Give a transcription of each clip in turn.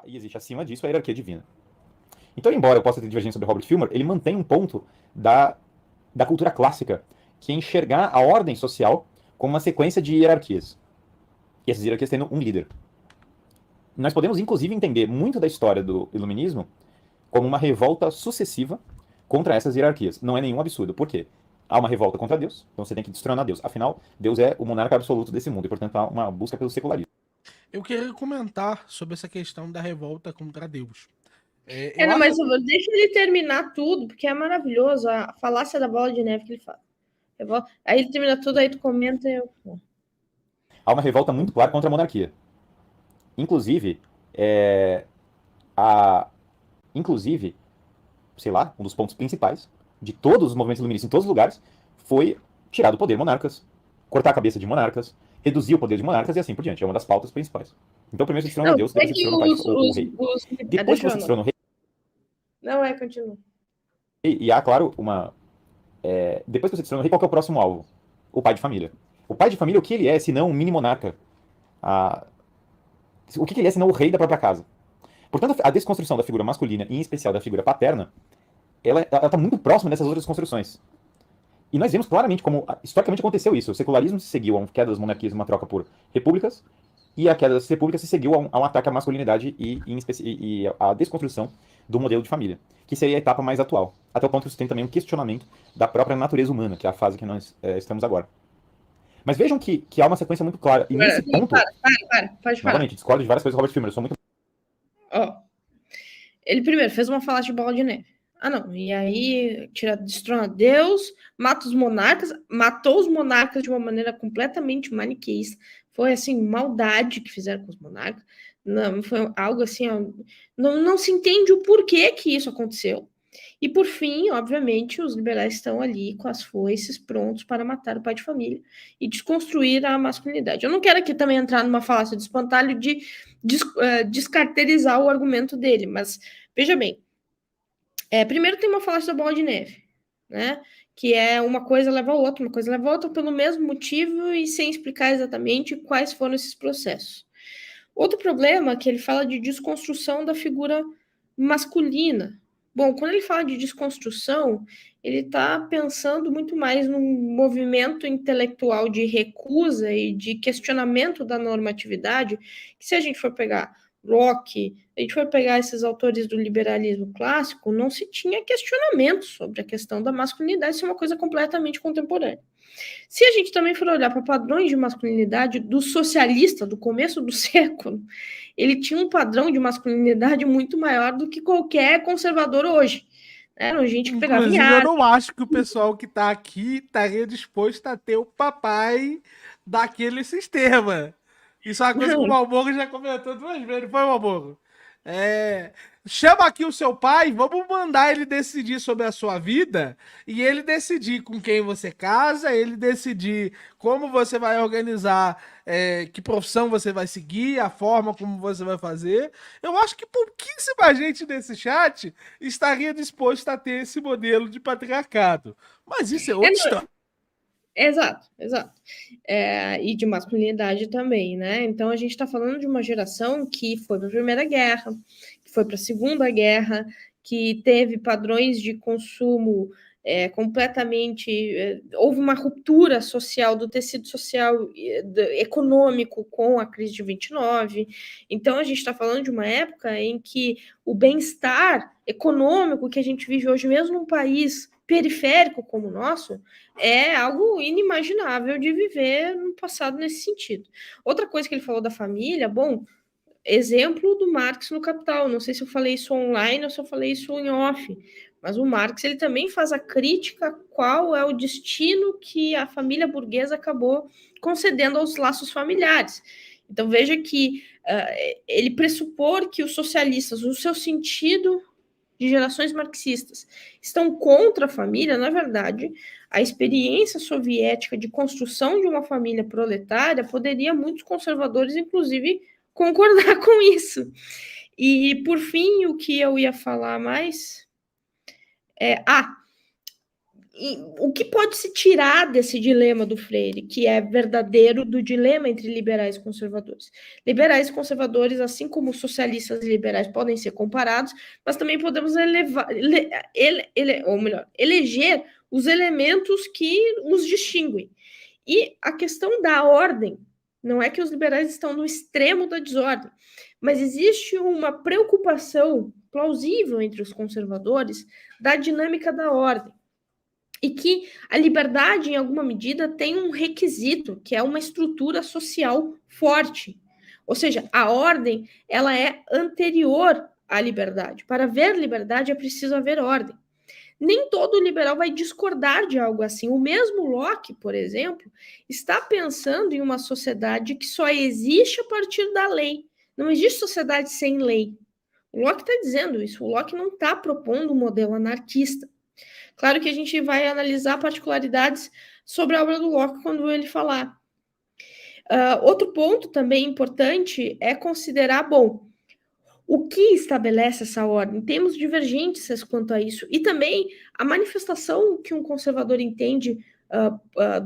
e existe acima disso a hierarquia divina. Então, embora eu possa ter divergência sobre Robert Filmer, ele mantém um ponto da cultura clássica, que é enxergar a ordem social como uma sequência de hierarquias. E essas hierarquias tendo um líder. Nós podemos, inclusive, entender muito da história do iluminismo como uma revolta sucessiva contra essas hierarquias. Não é nenhum absurdo. Por quê? Há uma revolta contra Deus, então você tem que destronar Deus. Afinal, Deus é o monarca absoluto desse mundo, e, portanto, há uma busca pelo secularismo. Eu queria comentar sobre essa questão da revolta contra Deus. É, não, mas deixa ele terminar tudo, porque é maravilhoso a falácia da bola de neve que ele fala. Aí ele termina tudo, aí tu comenta e eu... Há uma revolta muito clara contra a monarquia. Inclusive, inclusive, sei lá, um dos pontos principais de todos os movimentos iluministas em todos os lugares foi tirar do poder monarcas, cortar a cabeça de monarcas, reduzir o poder de monarcas e assim por diante. É uma das pautas principais. Então, primeiro você destrona Deus, depois você destrona o rei. Depois que você destrona o rei... Não, continua. E há, claro, depois que você destrona o rei, qual que é o próximo alvo? O pai de família. O pai de família, o que ele é, se não um mini monarca? O que ele é, se não o rei da própria casa? Portanto, a desconstrução da figura masculina, e em especial da figura paterna, ela está muito próxima dessas outras construções. E nós vemos claramente como, historicamente, aconteceu isso. O secularismo se seguiu a uma queda das monarquias, uma troca por repúblicas, e a queda das repúblicas se seguiu a um ataque à masculinidade e a desconstrução do modelo de família, que seria a etapa mais atual. Até o ponto que você tem também um questionamento da própria natureza humana, que é a fase que nós estamos agora. Mas vejam que há uma sequência muito clara. E nesse ponto... Pode falar. Novamente, discordo de várias coisas do Robert Filmer, eu sou muito... Ele primeiro fez uma falácia de bola de neve. Não, e aí destrona Deus, mata os monarcas, matou os monarcas de uma maneira completamente maniqueísta. Foi, assim, maldade que fizeram com os monarcas. Não, foi algo assim, não se entende o porquê que isso aconteceu. E, por fim, obviamente, os liberais estão ali com as foices prontos para matar o pai de família e desconstruir a masculinidade. Eu não quero aqui também entrar numa falácia de espantalho de descaracterizar o argumento dele, mas, veja bem, primeiro tem uma falácia da bola de neve, né? Que é uma coisa leva a outra, uma coisa leva a outra pelo mesmo motivo e sem explicar exatamente quais foram esses processos. Outro problema é que ele fala de desconstrução da figura masculina. Bom, quando ele fala de desconstrução, ele está pensando muito mais num movimento intelectual de recusa e de questionamento da normatividade, que se a gente for pegar Locke, a gente for pegar esses autores do liberalismo clássico, não se tinha questionamento sobre a questão da masculinidade, isso é uma coisa completamente contemporânea. Se a gente também for olhar para padrões de masculinidade do socialista do começo do século, ele tinha um padrão de masculinidade muito maior do que qualquer conservador hoje. Era gente que pegava Inclusive, eu não acho que o pessoal que está aqui estaria disposto a ter o papai daquele sistema. Isso é uma coisa que o Malboro já comentou 2 vezes, foi, Malboro? Chama aqui o seu pai, vamos mandar ele decidir sobre a sua vida e ele decidir com quem você casa, ele decidir como você vai organizar, que profissão você vai seguir, a forma como você vai fazer. Eu acho que pouquíssima gente nesse chat estaria disposta a ter esse modelo de patriarcado. Mas isso é outra história. Exato. E de masculinidade também, né? Então a gente está falando de uma geração que foi para a Primeira Guerra, que foi para a Segunda Guerra, que teve padrões de consumo completamente... houve uma ruptura social, do tecido social econômico com a crise de 29. Então a gente está falando de uma época em que o bem-estar econômico que a gente vive hoje, mesmo num país periférico como o nosso, é algo inimaginável de viver no passado nesse sentido. Outra coisa que ele falou da família, bom, exemplo do Marx no Capital, não sei se eu falei isso online ou se eu falei isso em off, mas o Marx ele também faz a crítica a qual é o destino que a família burguesa acabou concedendo aos laços familiares. Então veja que ele pressupor que os socialistas, no seu sentido de gerações marxistas, estão contra a família, na verdade, a experiência soviética de construção de uma família proletária poderia muitos conservadores, inclusive, concordar com isso. E, por fim, o que eu ia falar mais o que pode se tirar desse dilema do Freire, que é verdadeiro, do dilema entre liberais e conservadores? Liberais e conservadores, assim como socialistas e liberais, podem ser comparados, mas também podemos eleger os elementos que os distinguem. E a questão da ordem, não é que os liberais estão no extremo da desordem, mas existe uma preocupação plausível entre os conservadores da dinâmica da ordem. E que a liberdade, em alguma medida, tem um requisito, que é uma estrutura social forte. Ou seja, a ordem, ela é anterior à liberdade. Para haver liberdade, é preciso haver ordem. Nem todo liberal vai discordar de algo assim. O mesmo Locke, por exemplo, está pensando em uma sociedade que só existe a partir da lei. Não existe sociedade sem lei. O Locke está dizendo isso. O Locke não está propondo um modelo anarquista. Claro que a gente vai analisar particularidades sobre a obra do Locke quando ele falar. Outro ponto também importante é considerar, bom, o que estabelece essa ordem? Temos divergências quanto a isso. E também a manifestação que um conservador entende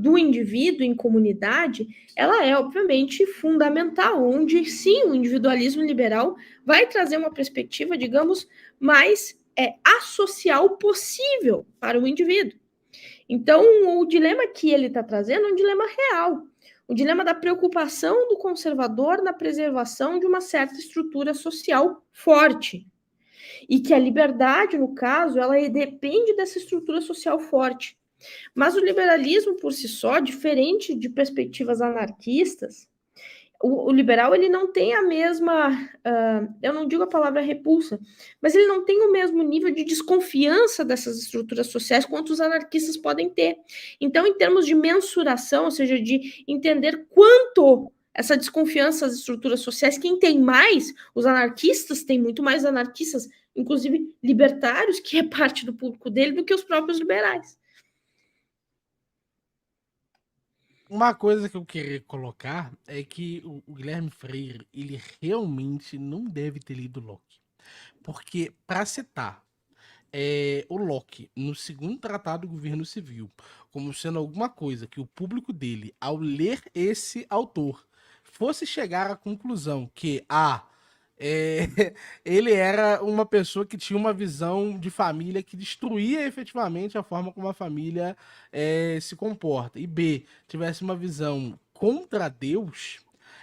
do indivíduo em comunidade, ela é, obviamente, fundamental, onde, sim, o individualismo liberal vai trazer uma perspectiva, digamos, mais associal possível para o indivíduo. Então, o dilema que ele está trazendo é um dilema real, o dilema da preocupação do conservador na preservação de uma certa estrutura social forte. E que a liberdade, no caso, ela depende dessa estrutura social forte. Mas o liberalismo, por si só, diferente de perspectivas anarquistas, o liberal, ele não tem a mesma, eu não digo a palavra repulsa, mas ele não tem o mesmo nível de desconfiança dessas estruturas sociais quanto os anarquistas podem ter. Então, em termos de mensuração, ou seja, de entender quanto essa desconfiança das estruturas sociais, quem tem mais, os anarquistas, tem muito mais anarquistas, inclusive libertários, que é parte do público dele, do que os próprios liberais. Uma coisa que eu queria colocar é que o Guilherme Freire, ele realmente não deve ter lido Locke. Porque, para citar o Locke, no segundo tratado do governo civil, como sendo alguma coisa que o público dele, ao ler esse autor, fosse chegar à conclusão que ele era uma pessoa que tinha uma visão de família que destruía efetivamente a forma como a família se comporta, e B, tivesse uma visão contra Deus,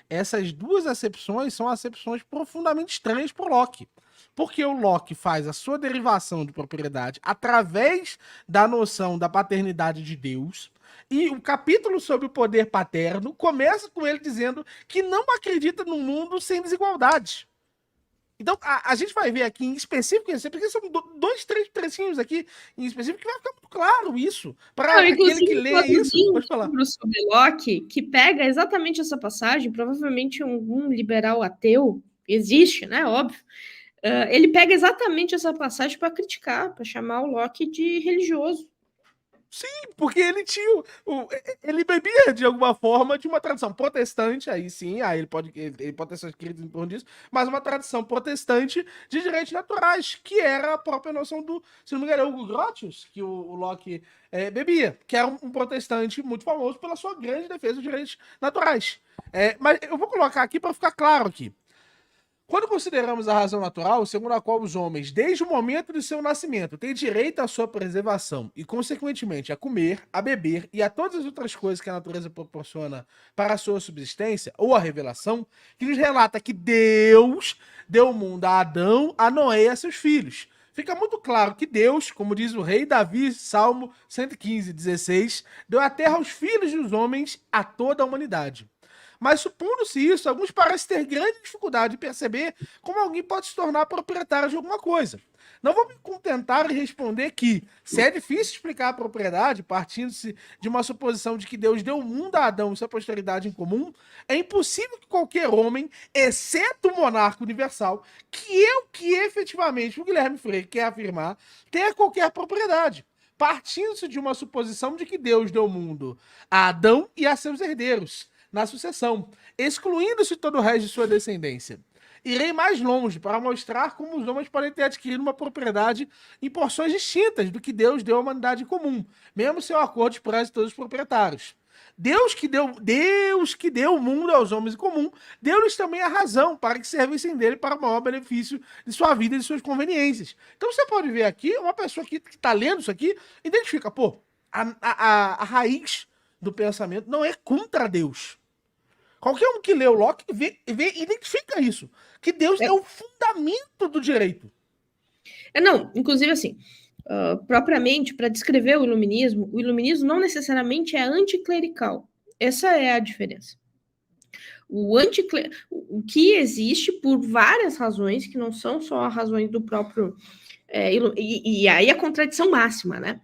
essas duas acepções são acepções profundamente estranhas para o Locke. Porque o Locke faz a sua derivação de propriedade através da noção da paternidade de Deus, e o capítulo sobre o poder paterno começa com ele dizendo que não acredita num mundo sem desigualdade. Então, a gente vai ver aqui em específico, porque são 2, 3 trecinhos aqui em específico, que vai ficar muito claro isso. Para aquele que lê isso, pode falar. Sobre Locke, que pega exatamente essa passagem, provavelmente algum liberal ateu, existe, né, óbvio, ele pega exatamente essa passagem para criticar, para chamar o Locke de religioso. Sim, porque ele tinha ele bebia de alguma forma de uma tradição protestante, aí sim, ele pode ter suas críticas em torno disso, mas uma tradição protestante de direitos naturais, que era a própria noção do, se não me engano, Hugo Grotius, que o Locke bebia, que era um protestante muito famoso pela sua grande defesa dos direitos naturais. Mas eu vou colocar aqui para ficar claro aqui. Quando consideramos a razão natural, segundo a qual os homens, desde o momento de seu nascimento, têm direito à sua preservação e, consequentemente, a comer, a beber e a todas as outras coisas que a natureza proporciona para a sua subsistência, ou a revelação, que nos relata que Deus deu o mundo a Adão, a Noé e a seus filhos. Fica muito claro que Deus, como diz o rei Davi, Salmo 115, 16, deu a terra aos filhos dos homens, a toda a humanidade. Mas, supondo-se isso, alguns parecem ter grande dificuldade de perceber como alguém pode se tornar proprietário de alguma coisa. Não vou me contentar em responder que, se é difícil explicar a propriedade, partindo-se de uma suposição de que Deus deu o mundo a Adão e sua posteridade em comum, é impossível que qualquer homem, exceto o monarca universal, que é o que efetivamente o Guilherme Freire quer afirmar, tenha qualquer propriedade. Partindo-se de uma suposição de que Deus deu o mundo a Adão e a seus herdeiros na sucessão, excluindo-se todo o resto de sua descendência. Irei mais longe para mostrar como os homens podem ter adquirido uma propriedade em porções distintas do que Deus deu à humanidade em comum, mesmo sem o acordo expresso de todos os proprietários. Deus que deu o mundo aos homens em comum, deu-lhes também a razão para que servissem dele para o maior benefício de sua vida e de suas conveniências. Então você pode ver aqui, uma pessoa que está lendo isso aqui, identifica, pô, a raiz do pensamento não é contra Deus. Qualquer um que lê o Locke identifica isso. Que Deus é o fundamento do direito. Não, inclusive assim, propriamente, para descrever o iluminismo não necessariamente é anticlerical. Essa é a diferença. O que existe por várias razões, que não são só razões do próprio... e aí a contradição máxima, né?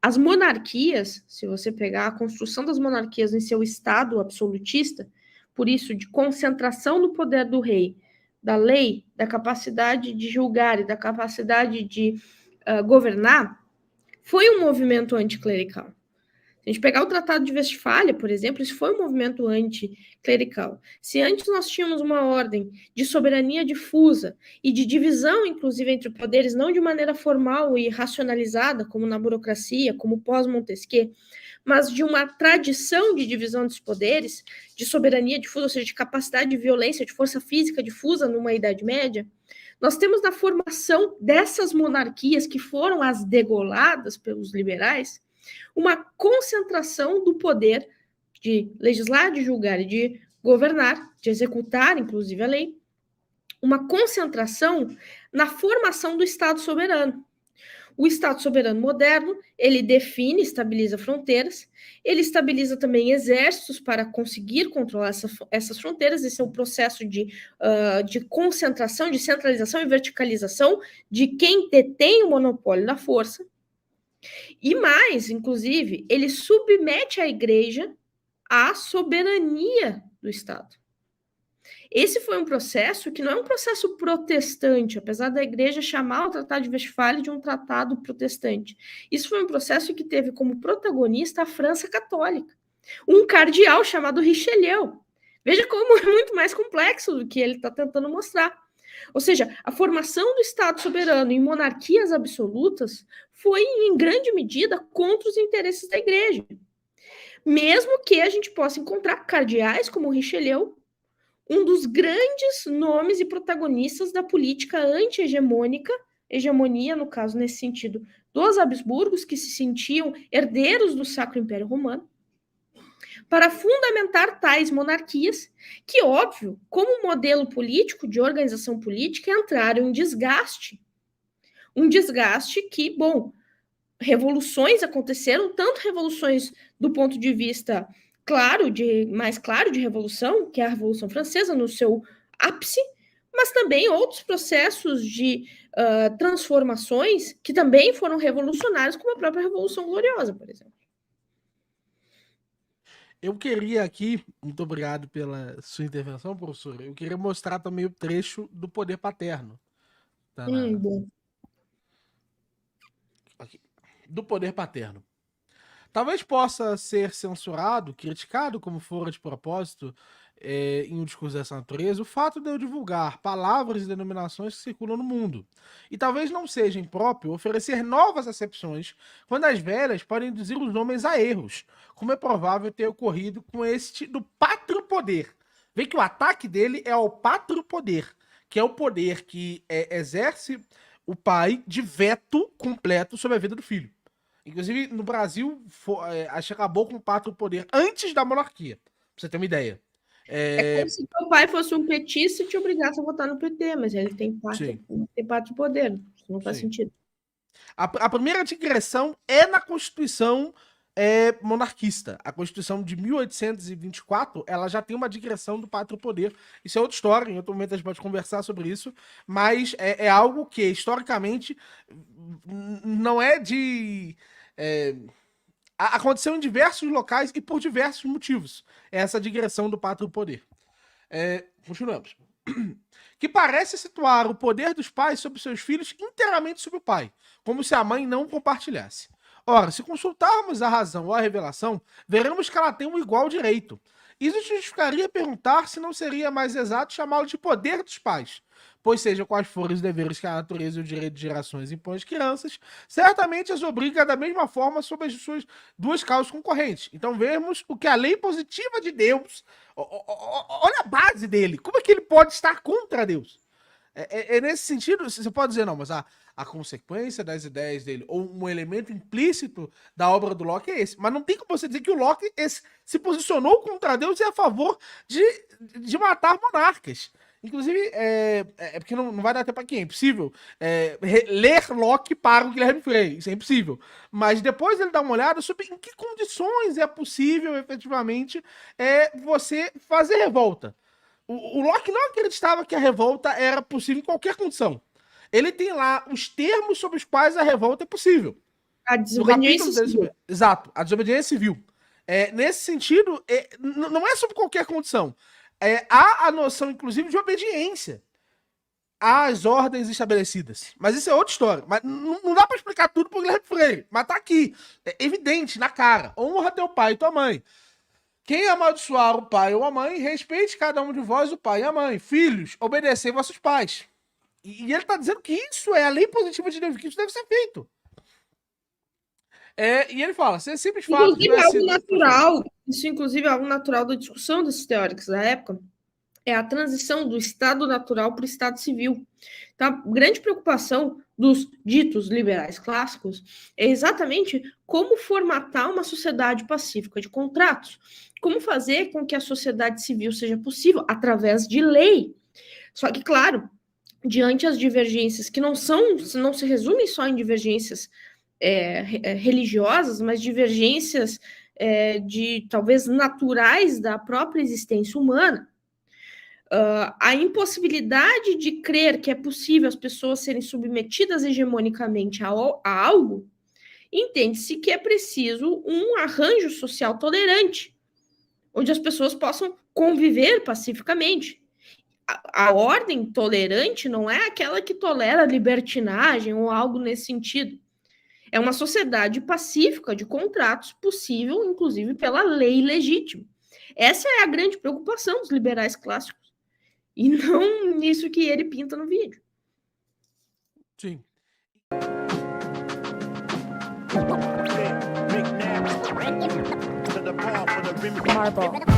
As monarquias, se você pegar a construção das monarquias em seu estado absolutista, por isso, de concentração do poder do rei, da lei, da capacidade de julgar e da capacidade de governar, foi um movimento anticlerical. Se a gente pegar o Tratado de Westfália, por exemplo, isso foi um movimento anticlerical. Se antes nós tínhamos uma ordem de soberania difusa e de divisão, inclusive, entre poderes, não de maneira formal e racionalizada, como na burocracia, como pós-Montesquieu, mas de uma tradição de divisão dos poderes, de soberania difusa, ou seja, de capacidade de violência, de força física difusa numa Idade Média, nós temos na formação dessas monarquias que foram as degoladas pelos liberais, uma concentração do poder de legislar, de julgar e de governar, de executar, inclusive, a lei, uma concentração na formação do Estado soberano. O Estado soberano moderno, ele define, estabiliza fronteiras, ele estabiliza também exércitos para conseguir controlar essas fronteiras. Esse é o processo de concentração, de centralização e verticalização de quem detém o monopólio da força. E mais, inclusive, ele submete a igreja à soberania do Estado. Esse foi um processo que não é um processo protestante, apesar da igreja chamar o Tratado de Westfália de um tratado protestante. Isso foi um processo que teve como protagonista a França católica. Um cardeal chamado Richelieu. Veja como é muito mais complexo do que ele está tentando mostrar. Ou seja, a formação do Estado soberano em monarquias absolutas foi, em grande medida, contra os interesses da igreja. Mesmo que a gente possa encontrar cardeais como Richelieu, um dos grandes nomes e protagonistas da política anti-hegemônica, hegemonia, no caso, nesse sentido, dos Habsburgos, que se sentiam herdeiros do Sacro Império Romano, para fundamentar tais monarquias, que, óbvio, como modelo político, de organização política, entraram em desgaste. Um desgaste que, bom, revoluções aconteceram, tanto revoluções do ponto de vista mais claro de revolução, que é a Revolução Francesa no seu ápice, mas também outros processos de transformações que também foram revolucionários, como a própria Revolução Gloriosa, por exemplo. Eu queria aqui, muito obrigado pela sua intervenção, professor, eu queria mostrar também o trecho do poder paterno. Tá Bom. Aqui. Do poder paterno. Talvez possa ser censurado, criticado, como for de propósito, em um discurso dessa natureza, o fato de eu divulgar palavras e denominações que circulam no mundo. E talvez não seja impróprio oferecer novas acepções, quando as velhas podem induzir os homens a erros, como é provável ter ocorrido com este do pátrio poder. Vê que o ataque dele é ao pátrio poder, que é o poder que exerce o pai de veto completo sobre a vida do filho. Inclusive, no Brasil, acho que acabou com o pátrio poder antes da monarquia, pra você ter uma ideia. É como se teu pai fosse um petista e te obrigasse a votar no PT, mas ele tem pátrio poder. Isso não faz sentido. A primeira digressão é na Constituição monarquista. A Constituição de 1824, ela já tem uma digressão do pátrio poder. Isso é outra história, em outro momento a gente pode conversar sobre isso, mas é algo que, historicamente, não é de... aconteceu em diversos locais e por diversos motivos. Essa digressão do pátrio poder. Continuamos. Que parece situar o poder dos pais sobre seus filhos inteiramente sobre o pai, como se a mãe não compartilhasse. Ora, se consultarmos a razão ou a revelação, veremos que ela tem um igual direito. Isso justificaria perguntar se não seria mais exato chamá-lo de poder dos pais, pois seja quais forem os deveres que a natureza e o direito de gerações impõem às crianças, certamente as obriga da mesma forma sobre as suas duas causas concorrentes. Então vemos o que a lei positiva de Deus, olha a base dele, como é que ele pode estar contra Deus? É nesse sentido, você pode dizer, não, mas a consequência das ideias dele, ou um elemento implícito da obra do Locke é esse. Mas não tem como você dizer que o Locke se posicionou contra Deus e é a favor de matar monarcas. Inclusive, porque não vai dar tempo aqui, é impossível ler Locke para o Guilherme Frey, isso é impossível. Mas depois ele dá uma olhada sobre em que condições é possível, efetivamente, você fazer revolta. O Locke não acreditava que a revolta era possível em qualquer condição. Ele tem lá os termos sobre os quais a revolta é possível. A desobediência civil. Exato, a desobediência civil. Nesse sentido, não é sobre qualquer condição. Há a noção, inclusive, de obediência às ordens estabelecidas. Mas isso é outra história. Mas não dá para explicar tudo pro Guilherme Freire. Mas tá aqui. É evidente, na cara. Honra teu pai e tua mãe. Quem amaldiçoar o pai ou a mãe, respeite cada um de vós, o pai e a mãe. Filhos, obedecei vossos pais. E ele está dizendo que isso é a lei positiva de Deus, que isso deve ser feito. E ele fala, você simples fato... Inclusive, é algo natural, isso inclusive é algo natural da discussão desses teóricos da época, é a transição do Estado natural para o Estado civil. Então, a grande preocupação dos ditos liberais clássicos é exatamente como formatar uma sociedade pacífica de contratos, como fazer com que a sociedade civil seja possível através de lei. Só que, claro, diante as divergências que não se resumem só em divergências religiosas, mas divergências de talvez naturais da própria existência humana, a impossibilidade de crer que é possível as pessoas serem submetidas hegemonicamente a algo, entende-se que é preciso um arranjo social tolerante, onde as pessoas possam conviver pacificamente. A ordem tolerante não é aquela que tolera libertinagem ou algo nesse sentido. É uma sociedade pacífica de contratos possível, inclusive, pela lei legítima. Essa é a grande preocupação dos liberais clássicos. E não isso que ele pinta no vídeo. Sim. Marble.